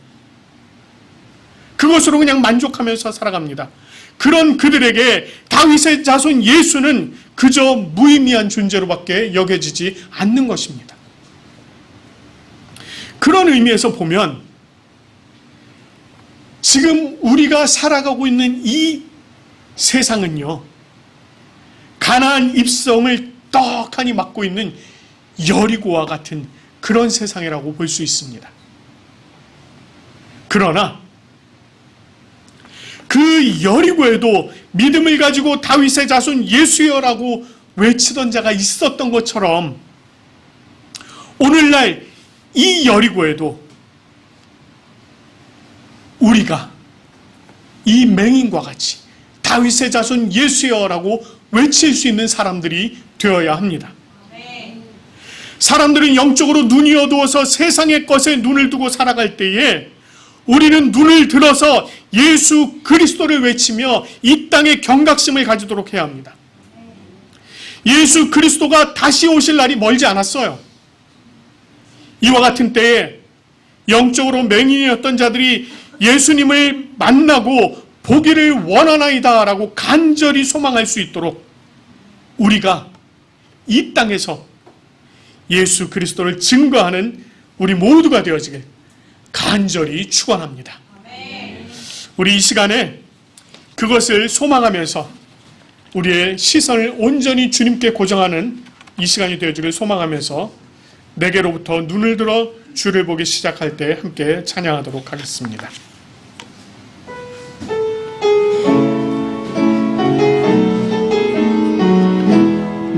그것으로 그냥 만족하면서 살아갑니다. 그런 그들에게 다윗의 자손 예수는 그저 무의미한 존재로밖에 여겨지지 않는 것입니다. 그런 의미에서 보면 지금 우리가 살아가고 있는 이 세상은요, 가나안 입성을 떡하니 막고 있는 여리고와 같은 그런 세상이라고 볼 수 있습니다. 그러나 그 여리고에도 믿음을 가지고 다윗의 자손 예수여라고 외치던 자가 있었던 것처럼 오늘날 이 여리고에도 우리가 이 맹인과 같이 다윗의 자손 예수여라고 외칠 수 있는 사람들이 되어야 합니다. 사람들은 영적으로 눈이 어두워서 세상의 것에 눈을 두고 살아갈 때에 우리는 눈을 들어서 예수 그리스도를 외치며 이 땅에 경각심을 가지도록 해야 합니다. 예수 그리스도가 다시 오실 날이 멀지 않았어요. 이와 같은 때에 영적으로 맹인이었던 자들이 예수님을 만나고 보기를 원하나이다 라고 간절히 소망할 수 있도록 우리가 이 땅에서 예수 그리스도를 증거하는 우리 모두가 되어지길 간절히 축원합니다. 우리 이 시간에 그것을 소망하면서 우리의 시선을 온전히 주님께 고정하는 이 시간이 되어주길 소망하면서 내게로부터 눈을 들어 주를 보기 시작할 때 함께 찬양하도록 하겠습니다.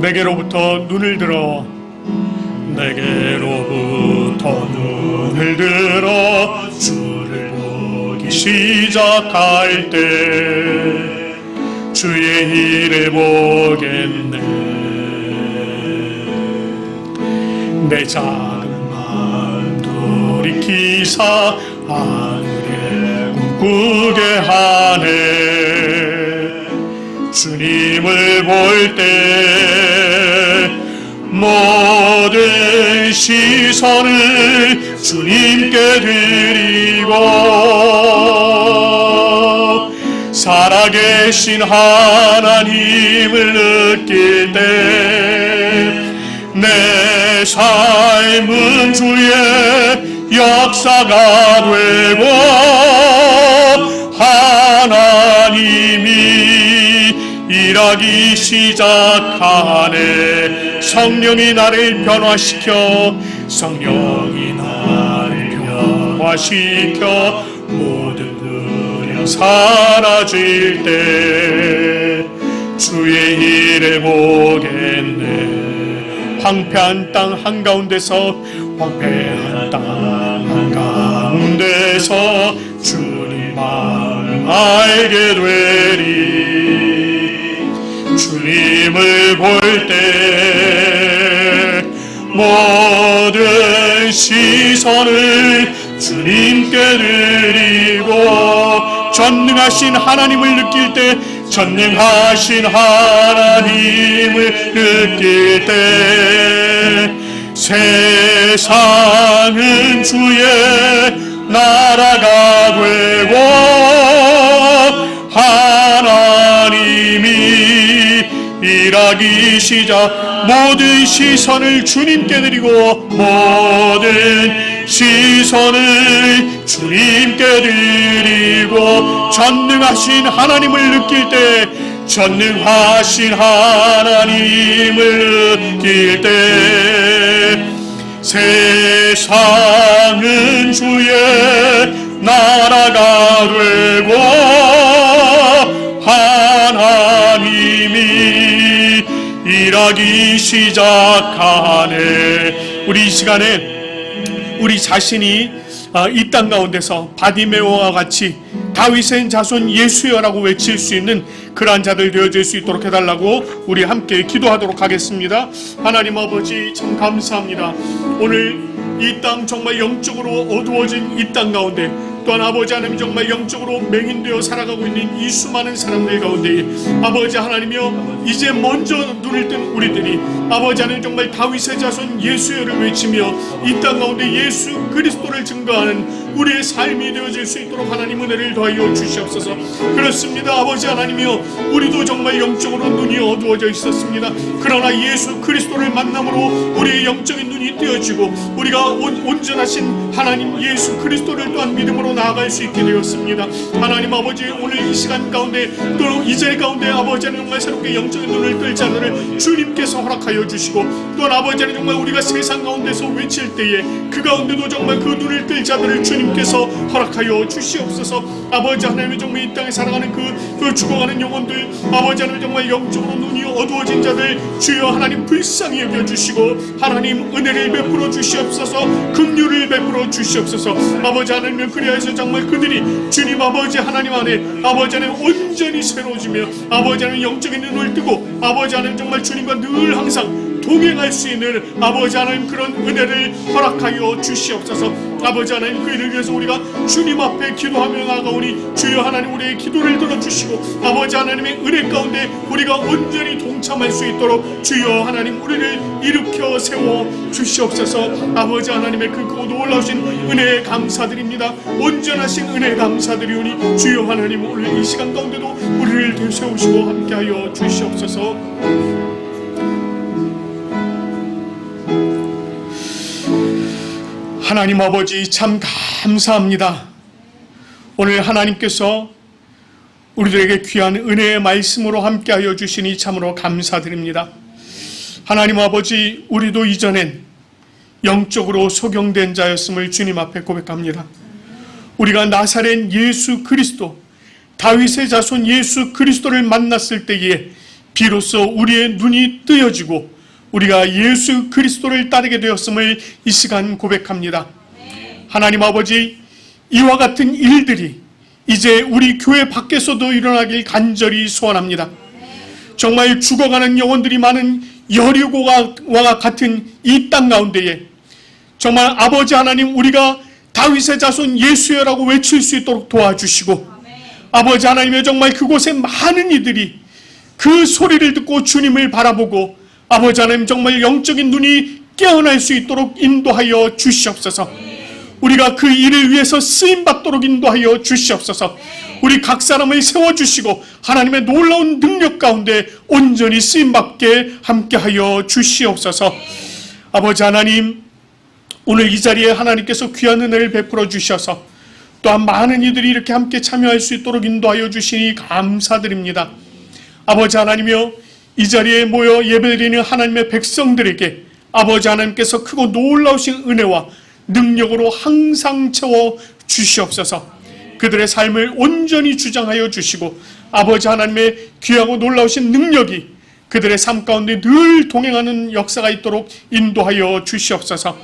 내게로부터 눈을 들어 눈을 들어 주를 보기 시작할 때 주의 일을 보겠네. 내 작은 마음 돌이키사 하늘에 꿈꾸게 하네. 주님을 볼 때 모든 시선을 주님께 드리고 살아계신 하나님을 느낄 때 내 삶은 주의 역사가 되고 하나님이 일하기 시작하네. 성령이 나를 변화시켜 성령이 나를 승화시켜 모든 그냥 사라질 때 주의 일을 보겠네. 황폐한 땅 한가운데서 황폐한 땅 한가운데서 주님만 알게 되리. 주님을 볼 때 모든 시선을 주님께 드리고 전능하신 하나님을 느낄 때 전능하신 하나님을 느낄 때 세상은 주의 나라가 되고 하나님이 일하기 시작 모든 시선을 주님께 드리고 모든 시선을 주님께 드리고 전능하신 하나님을 느낄 때 전능하신 하나님을 느낄 때 세상은 주의 나라가 되고 하나님이 일하기 시작하네. 우리 이 시간에 우리 자신이 이 땅 가운데서 바디메오와 같이 다윗의 자손 예수여라고 외칠 수 있는 그러한 자들 되어질 수 있도록 해달라고 우리 함께 기도하도록 하겠습니다. 하나님 아버지 참 감사합니다. 오늘 이 땅 정말 영적으로 어두워진 이 땅 가운데 또한 아버지 하나님 정말 영적으로 맹인되어 살아가고 있는 이 수많은 사람들 가운데 아버지 하나님이여 이제 먼저 눈을 뜬 우리들이 아버지 하나님 정말 다윗의 자손 예수여를 외치며 이 땅 가운데 예수 그리스도를 증거하는 우리의 삶이 되어질 수 있도록 하나님 은혜를 더하여 주시옵소서. 그렇습니다. 아버지 하나님이여 우리도 정말 영적으로 눈이 어두워져 있었습니다. 그러나 예수 그리스도를 만남으로 우리의 영적인 눈이 띄어지고 우리가 온전하신 하나님 예수 그리스도를 또한 믿음으로 나아갈 수 있게 되었습니다. 하나님 아버지 오늘 이 시간 가운데 또 이 자리 가운데 아버지 하나님 정말 새롭게 영적인 눈을 뜰 자들을 주님께서 허락하여 주시고 또한 아버지 하나님 정말 우리가 세상 가운데서 외칠 때에 그 가운데도 정말 그 눈을 뜰 자들을 주님께서 허락하여 주시옵소서. 아버지 하나님 정말 이 땅에 살아가는 그 죽어가는 영혼들 아버지 하나님 정말 영적으로 눈이 어두워진 자들 주여 하나님 불쌍히 여겨주시고 하나님 은혜를 베풀어 주시옵소서. 긍휼을 베풀어 주시옵소서. 아버지 하나님 그리하여서 정말 그들이 주님 아버지 하나님 안에 아버지 하나님 온전히 새로워지며 아버지 하나님 영적인 눈을 뜨고 아버지 하나님 정말 주님과 늘 항상 동행할 수 있는 아버지 하나님 그런 은혜를 허락하여 주시옵소서. 아버지 하나님 그 일을 위해서 우리가 주님 앞에 기도하며 나아가오니 주여 하나님 우리의 기도를 들어주시고 아버지 하나님의 은혜 가운데 우리가 온전히 동참할 수 있도록 주여 하나님 우리를 일으켜 세워 주시옵소서. 아버지 하나님의 그 놀라우신 은혜에 감사드립니다. 온전하신 은혜에 감사드리오니 주여 하나님 오늘 이 시간 가운데도 우리를 되세우시고 함께하여 주시옵소서. 하나님 아버지 참 감사합니다. 오늘 하나님께서 우리들에게 귀한 은혜의 말씀으로 함께하여 주시니 참으로 감사드립니다. 하나님 아버지 우리도 이전엔 영적으로 소경된 자였음을 주님 앞에 고백합니다. 우리가 나사렛 예수 그리스도 다윗의 자손 예수 그리스도를 만났을 때에 비로소 우리의 눈이 뜨여지고 우리가 예수 그리스도를 따르게 되었음을 이 시간 고백합니다. 하나님 아버지 이와 같은 일들이 이제 우리 교회 밖에서도 일어나길 간절히 소원합니다. 정말 죽어가는 영혼들이 많은 여리고와 같은 이 땅 가운데에 정말 아버지 하나님 우리가 다윗의 자손 예수여라고 외칠 수 있도록 도와주시고 아버지 하나님의 정말 그곳에 많은 이들이 그 소리를 듣고 주님을 바라보고 아버지 하나님 정말 영적인 눈이 깨어날 수 있도록 인도하여 주시옵소서. 우리가 그 일을 위해서 쓰임받도록 인도하여 주시옵소서. 우리 각 사람을 세워주시고 하나님의 놀라운 능력 가운데 온전히 쓰임받게 함께하여 주시옵소서. 아버지 하나님 오늘 이 자리에 하나님께서 귀한 은혜를 베풀어 주셔서 또한 많은 이들이 이렇게 함께 참여할 수 있도록 인도하여 주시니 감사드립니다. 아버지 하나님이여 이 자리에 모여 예배드리는 하나님의 백성들에게 아버지 하나님께서 크고 놀라우신 은혜와 능력으로 항상 채워 주시옵소서. 그들의 삶을 온전히 주장하여 주시고 아버지 하나님의 귀하고 놀라우신 능력이 그들의 삶 가운데 늘 동행하는 역사가 있도록 인도하여 주시옵소서.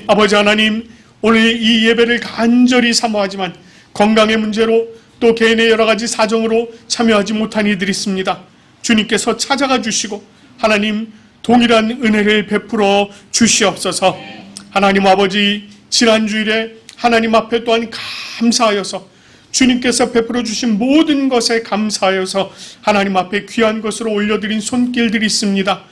아버지 하나님, 오늘 이 예배를 간절히 사모하지만 건강의 문제로 또 개인의 여러 가지 사정으로 참여하지 못한 이들이 있습니다. 주님께서 찾아가 주시고 하나님 동일한 은혜를 베풀어 주시옵소서. 하나님 아버지, 지난주일에 하나님 앞에 또한 감사하여서 주님께서 베풀어 주신 모든 것에 감사하여서 하나님 앞에 귀한 것으로 올려드린 손길들이 있습니다.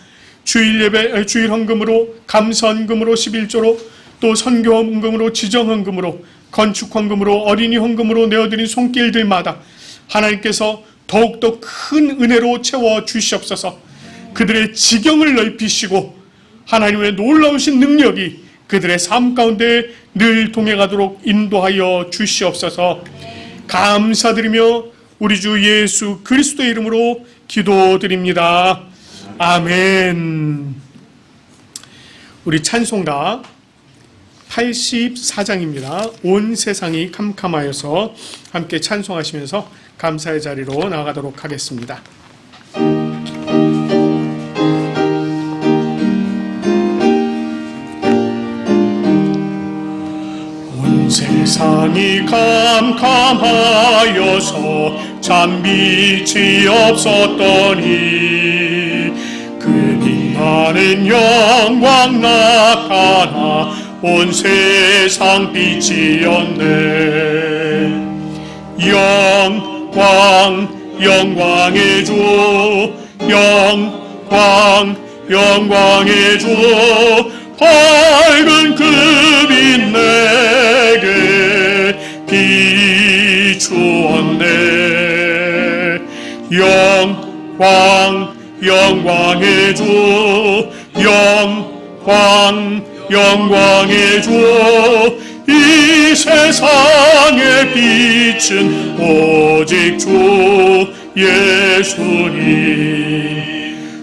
주일 예배, 주일 헌금으로, 감사헌금으로, 11조로, 또 선교 헌금으로, 지정 헌금으로, 건축 헌금으로, 어린이 헌금으로 내어드린 손길들마다 하나님께서 더욱더 큰 은혜로 채워 주시옵소서. 그들의 지경을 넓히시고 하나님의 놀라우신 능력이 그들의 삶 가운데 늘 동행하도록 인도하여 주시옵소서. 감사드리며 우리 주 예수 그리스도의 이름으로 기도드립니다. 아멘. 우리 찬송가 84장입니다. 온 세상이 캄캄하여서 함께 찬송하시면서 감사의 자리로 나가도록 하겠습니다. 온 세상이 캄캄하여서 잠빛이 없었더니 그 빛나는 영광 나타나 온 세상 빛이었네. 영광의 주, 영광의 주, 밝은 그 빛 내게 비추었네. 영광의 주, 영광의 주, 이 세상의 빛은 오직 주 예수님.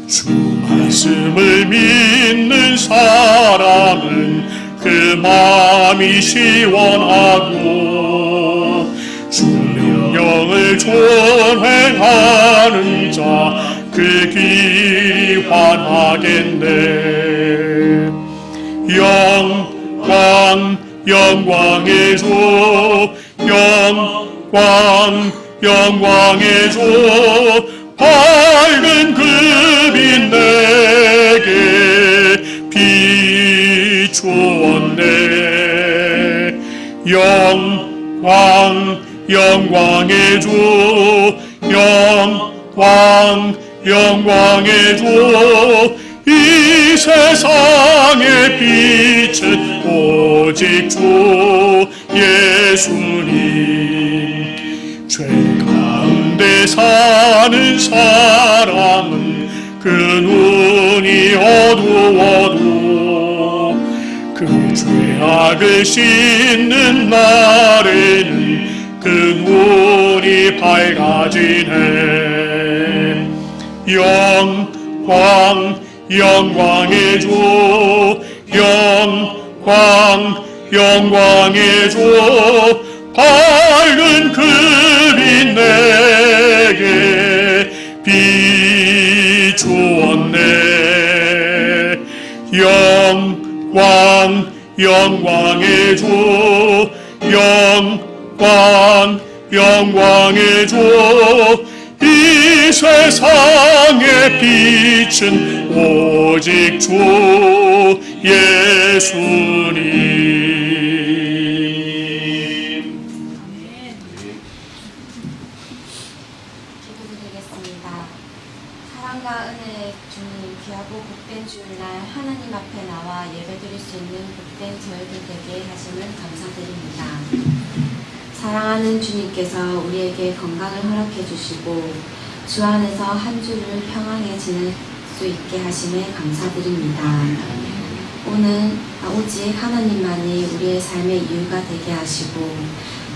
주 말씀을 믿는 사람은 그 마음이 시원하고 주 명령을 준행하는 자 그 귀 환하겠네. 영광의 주, 영광의 주, 밝은 그 빛 내게 비추었네. 영광의 주, 영광의 주, 이 세상의 빛은 오직 주 예수님. 죄 가운데 사는 사람은 그 눈이 어두워도 그 죄악을 씻는 날에는 그 눈이 밝아지네. 영광의 주, 영광의 주, 밝은 그 빛 내게 비추었네. 영광의 주, 영광의 주, 이 세상의 빛은 오직 주 예수님. 기도드리겠습니다. 사랑과 은혜의 주님, 귀하고 복된 주일날 하나님 앞에 나와 예배드릴 수 있는 복된 저희들 되게 하심을 감사드립니다. 사랑하는 주님께서 우리에게 건강을 허락해 주시고 주 안에서 한 주를 평안히 지낼 수 있게 하심에 감사드립니다. 오직 하나님만이 우리의 삶의 이유가 되게 하시고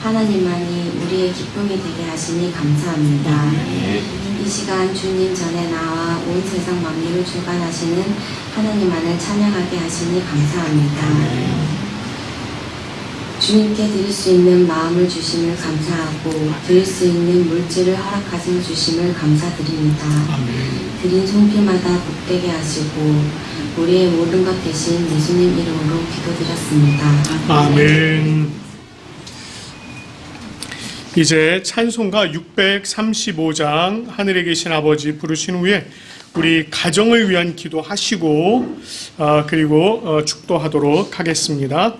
하나님만이 우리의 기쁨이 되게 하시니 감사합니다. 이 시간 주님 전에 나와 온 세상 만민을 주관하시는 하나님만을 찬양하게 하시니 감사합니다. 주님께 드릴 수 있는 마음을 주심을 감사하고 드릴 수 있는 물질을 허락하여 주심을 감사드립니다. 드린 손길마다 복되게 하시고 우리의 모든 것 대신 예수님 이름으로 기도드렸습니다. 아멘. 이제 찬송가 635장 하늘에 계신 아버지 부르신 후에 우리 가정을 위한 기도하시고 그리고 축도하도록 하겠습니다.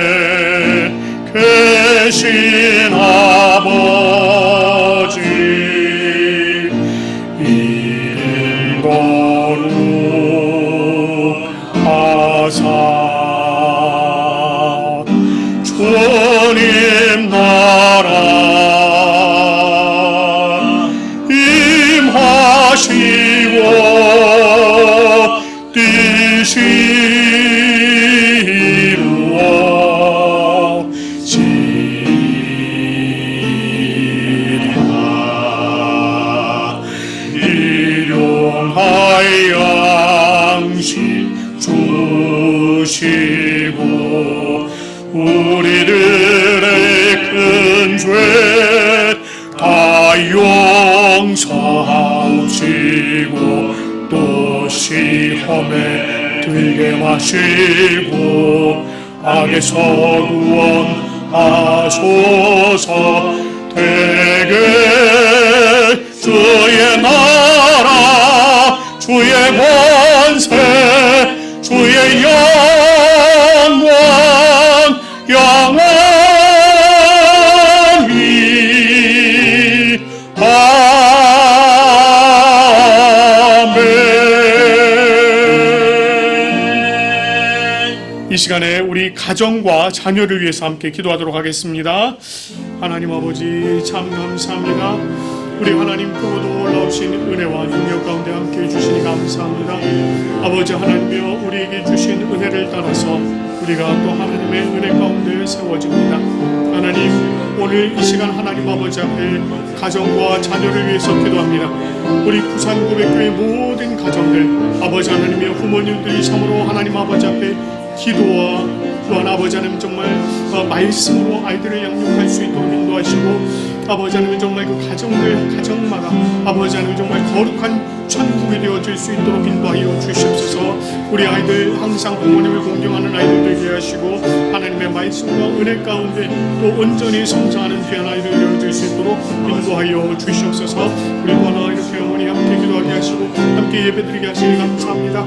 하늘에 계신 아버지 이름 거룩하사 주님 나라 임하시고 뜻이 이루어지리라. 일용할 양식 주시고 우리들의 큰 죄 다 용서하시고 또 시험에 들게 마시고 악에서 구원하소서. 되게 주의 나라 주의 권세 주의 영원 영원히 이 시간에 우리 가정과 자녀를 위해서 함께 기도하도록 하겠습니다. 하나님 아버지 참 감사합니다. 우리 하나님 크고도 놀라우신 은혜와 능력 가운데 함께 해주시니 감사합니다. 아버지 하나님이여 우리에게 주신 은혜를 따라서 우리가 또 하나님의 은혜 가운데 세워집니다. 하나님 오늘 이 시간 하나님 아버지 앞에 가정과 자녀를 위해서 기도합니다. 우리 부산 고백교회 모든 가정들 아버지 하나님이여 부모님들이 참으로 하나님 아버지 앞에 기도와 또한 아버지 하나님 정말 말씀으로 아이들을 양육할 수 있도록 인도하시고 아버지 하나님 정말 그 가정들 가정마다 아버지 하나님 정말 거룩한 천국이 되어질 수 있도록 인도하여 주시옵소서. 우리 아이들 항상 부모님을 공경하는 아이들 되게 하시고 하나님의 말씀과 은혜 가운데 또 온전히 성장하는 귀한 아이들 되어질 수 있도록 인도하여 주시옵소서. 우리 하나 이렇게 어머니 함께 기도하게 하시고 함께 예배드리게 하시니 감사합니다.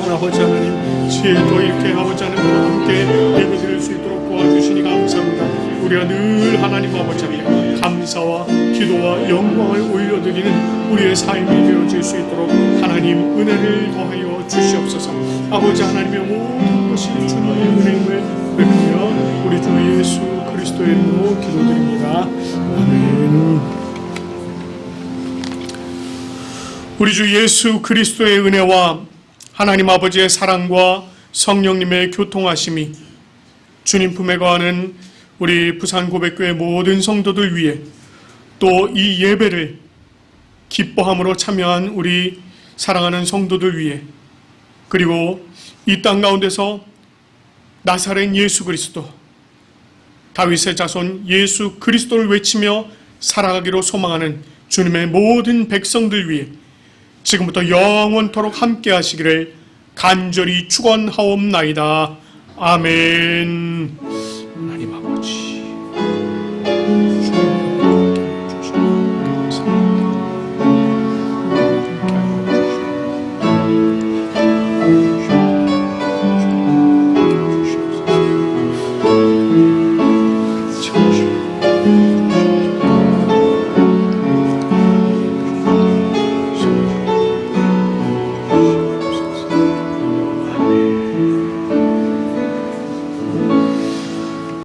아버지 하나님 지혜도 이렇게 아버지 하나님과 함께 예배드릴 수 있도록 도와주시니 감사합니다. 우리가 늘 하나님 아버지 앞에 감사와 기도와 영광을 올려드리는 우리의 삶이 되어질 수 있도록 하나님 은혜를 더하여 주시옵소서. 아버지 하나님의 모든 것이 주님의 은혜임을 고백하며 우리 주 예수 그리스도의 이름으로 기도드립니다. 아멘. 우리 주 예수 그리스도의 은혜와 하나님 아버지의 사랑과 성령님의 교통하심이 주님 품에 거하는 우리 부산 고백교회 모든 성도들 위해 또 이 예배를 기뻐함으로 참여한 우리 사랑하는 성도들 위해 그리고 이 땅 가운데서 나사렛 예수 그리스도 다윗의 자손 예수 그리스도를 외치며 살아가기로 소망하는 주님의 모든 백성들 위해 지금부터 영원토록 함께 하시기를 간절히 축원하옵나이다. 아멘.